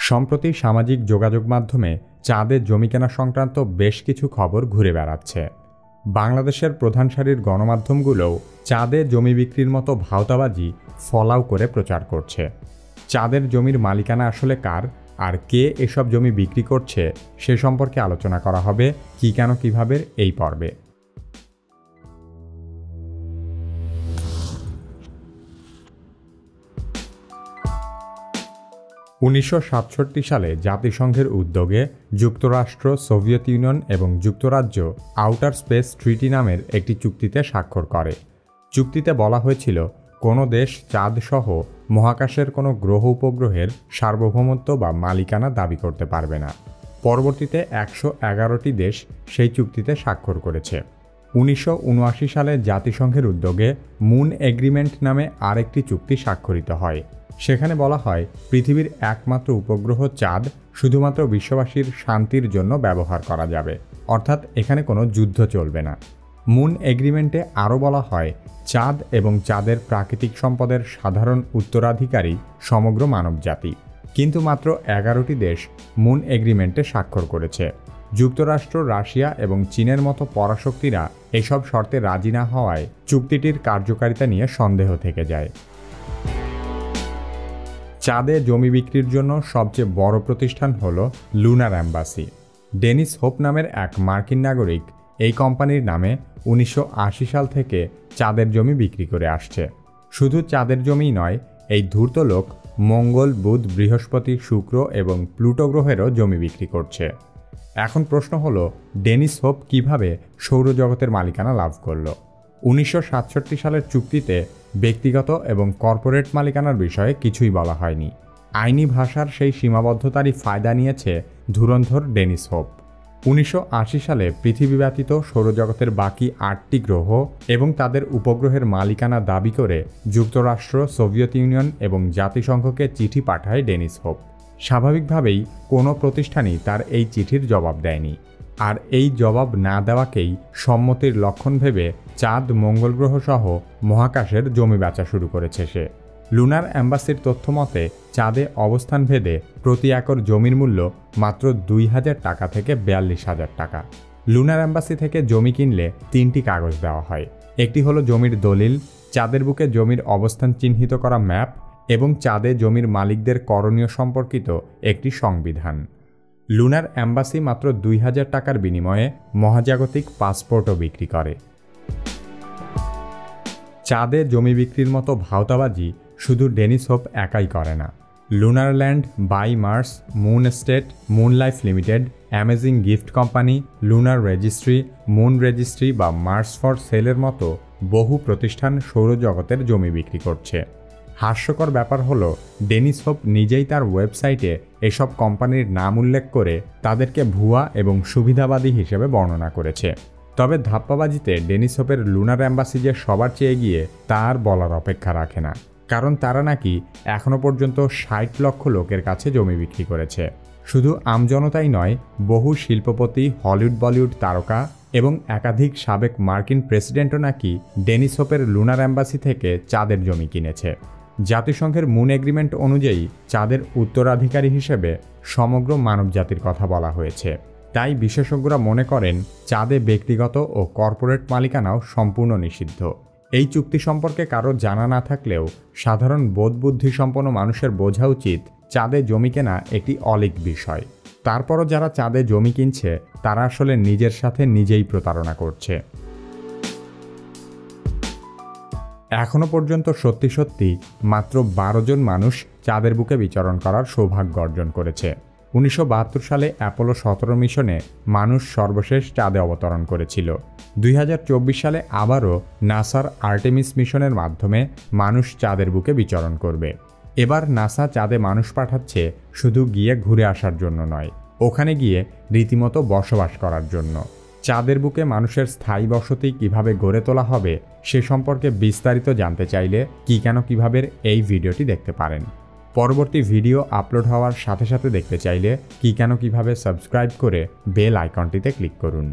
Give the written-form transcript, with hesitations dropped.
সম্প্রতি সামাজিক যোগাযোগ মাধ্যমে চাঁদে জমি কেনা সংক্রান্ত বেশ কিছু খবর ঘুরে বেড়াচ্ছে। বাংলাদেশের প্রধান সারির গণমাধ্যমগুলোও চাঁদে জমি বিক্রির মতো ভাওতাবাজি ফলাও করে প্রচার করছে। চাঁদের জমির মালিকানা আসলে কার আর কে এসব জমি বিক্রি করছে সে সম্পর্কে আলোচনা করা হবে কি কেন কিভাবে এই পর্বে। 1967 সালে জাতিসংঘের উদ্যোগে যুক্তরাষ্ট্র, সোভিয়েত ইউনিয়ন এবং যুক্তরাজ্য আউটার স্পেস ট্রিটি নামের একটি চুক্তিতে স্বাক্ষর করে। চুক্তিতে বলা হয়েছিল কোনো দেশ চাঁদসহ মহাকাশের কোনো গ্রহ উপগ্রহের সার্বভৌমত্ব বা মালিকানা দাবি করতে পারবে না। পরবর্তীতে 111টি দেশ সেই চুক্তিতে স্বাক্ষর করেছে। 1979 সালে জাতিসংঘের উদ্যোগে মুন এগ্রিমেন্ট নামে আরেকটি চুক্তি স্বাক্ষরিত হয়। সেখানে বলা হয় পৃথিবীর একমাত্র উপগ্রহ চাঁদ শুধুমাত্র বিশ্ববাসীর শান্তির জন্য ব্যবহার করা যাবে, অর্থাৎ এখানে কোনো যুদ্ধ চলবে না। মুন এগ্রিমেন্টে আরও বলা হয় চাঁদ এবং চাঁদের প্রাকৃতিক সম্পদের সাধারণ উত্তরাধিকারী সমগ্র মানবজাতি। কিন্তু মাত্র 11টি দেশ মুন এগ্রিমেন্টে স্বাক্ষর করেছে। যুক্তরাষ্ট্র, রাশিয়া এবং চীনের মতো পরাশক্তিরা এসব শর্তে রাজি না হওয়ায় চুক্তিটির কার্যকারিতা নিয়ে সন্দেহ থেকে যায়। চাঁদে জমি বিক্রির জন্য সবচেয়ে বড় প্রতিষ্ঠান হল লুনার অ্যাম্বাসি। ডেনিস হোপ নামের এক মার্কিন নাগরিক এই কোম্পানির নামে 1980 সাল থেকে চাঁদের জমি বিক্রি করে আসছে। শুধু চাঁদের জমিই নয়, এই ধূর্ত লোক মঙ্গল, বুধ, বৃহস্পতি, শুক্র এবং প্লুটো গ্রহেরও জমি বিক্রি করছে। এখন প্রশ্ন হল ডেনিস হোপ কিভাবে সৌরজগতের মালিকানা লাভ করল? 1967 সালের চুক্তিতে ব্যক্তিগত এবং কর্পোরেট মালিকানার বিষয়ে কিছুই বলা হয়নি। আইনি ভাষার সেই সীমাবদ্ধতারই ফায়দা নিয়েছে ধুরন্ধর ডেনিস হোপ। 1980 সালে পৃথিবী ব্যতীত সৌরজগতের বাকি 8টি গ্রহ এবং তাদের উপগ্রহের মালিকানা দাবি করে যুক্তরাষ্ট্র, সোভিয়েত ইউনিয়ন এবং জাতিসংঘকে চিঠি পাঠায় ডেনিস হোপ। স্বাভাবিকভাবেই কোনো প্রতিষ্ঠানই তার এই চিঠির জবাব দেয়নি। আর এই জবাব না দেওয়াকেই সম্মতির লক্ষণ ভেবে চাঁদ, মঙ্গল গ্রহ সহ মহাকাশের জমি বেচা শুরু করেছে সে। লুনার অ্যাম্বাসির তথ্য মতে চাঁদে অবস্থান ভেদে প্রতি একর জমির মূল্য মাত্র 2000 টাকা থেকে 42,000 টাকা। লুনার অ্যাম্বাসি থেকে জমি কিনলে 3টি কাগজ দেওয়া হয়। একটি হলো জমির দলিল, চাঁদের বুকে জমির অবস্থান চিহ্নিত করা ম্যাপ এবং চাঁদে জমির মালিকদের করণীয় সম্পর্কিত একটি সংবিধান। লুনার অ্যাম্বাসি মাত্র 2000 টাকার বিনিময়ে মহাজাগতিক পাসপোর্টও বিক্রি করে। চাঁদে জমি বিক্রির মতো ভাওতাবাজি শুধু ডেনিস হোপ একাই করে না। Lunar land, buy Mars, moon estate, moon life limited, amazing gift company, lunar registry, moon registry বা মার্স ফর সেলের মতো বহু প্রতিষ্ঠান সৌরজগতের জমি বিক্রি করছে। হাস্যকর ব্যাপার হলো ডেনিস হোপ নিজেই তার ওয়েবসাইটে এসব কোম্পানির নাম উল্লেখ করে তাদেরকে ভুয়া এবং সুবিধাবাদী হিসেবে বর্ণনা করেছে। তবে ধাপ্পাবাজিতে ডেনিস হোপের লুনার অ্যাম্বাসি যে সবার চেয়ে গিয়ে তার বলার অপেক্ষা রাখে না, কারণ তারা নাকি এখনও পর্যন্ত 60 লক্ষ লোকের কাছে জমি বিক্রি করেছে। শুধু আমজনতাই নয়, বহু শিল্পপতি, হলিউড, বলিউড তারকা এবং একাধিক সাবেক মার্কিন প্রেসিডেন্টও নাকি ডেনিস হোপের লুনার অ্যাম্বাসি থেকে চাঁদের জমি কিনেছে। জাতিসংঘের মুন এগ্রিমেন্ট অনুযায়ী চাঁদের উত্তরাধিকারী হিসেবে সমগ্র মানবজাতির কথা বলা হয়েছে। তাই বিশেষজ্ঞরা মনে করেন চাঁদে ব্যক্তিগত ও কর্পোরেট মালিকানাও সম্পূর্ণ নিষিদ্ধ। এই চুক্তি সম্পর্কে কারো জানা না থাকলেও সাধারণ বোধবুদ্ধিসম্পন্ন মানুষের বোঝা উচিত চাঁদে জমি কেনা একটি অলীক বিষয়। তারপরও যারা চাঁদে জমি কিনছে তারা আসলে নিজের সাথে নিজেই প্রতারণা করছে। এখনও পর্যন্ত সত্যি সত্যি মাত্র 12 জন মানুষ চাঁদের বুকে বিচরণ করার সৌভাগ্য অর্জন করেছে। 1972 সালে অ্যাপোলো 17 মিশনে মানুষ সর্বশেষ চাঁদে অবতরণ করেছিল। 2024 সালে আবারও নাসার আর্টেমিস মিশনের মাধ্যমে মানুষ চাঁদের বুকে বিচরণ করবে। এবার নাসা চাঁদে মানুষ পাঠাচ্ছে শুধু গিয়ে ঘুরে আসার জন্য নয়, ওখানে গিয়ে রীতিমতো বসবাস করার জন্য। চাঁদের বুকে মানুষের স্থায়ী বসতি কিভাবে গড়ে তোলা হবে সে সম্পর্কে বিস্তারিত জানতে চাইলে কি কেন কিভাবে এই ভিডিওটি দেখতে পারেন। পরবর্তী ভিডিও আপলোড হওয়ার সাথে সাথে দেখতে চাইলে কি কেন কিভাবে সাবস্ক্রাইব করে বেল আইকনটিতে ক্লিক করুন।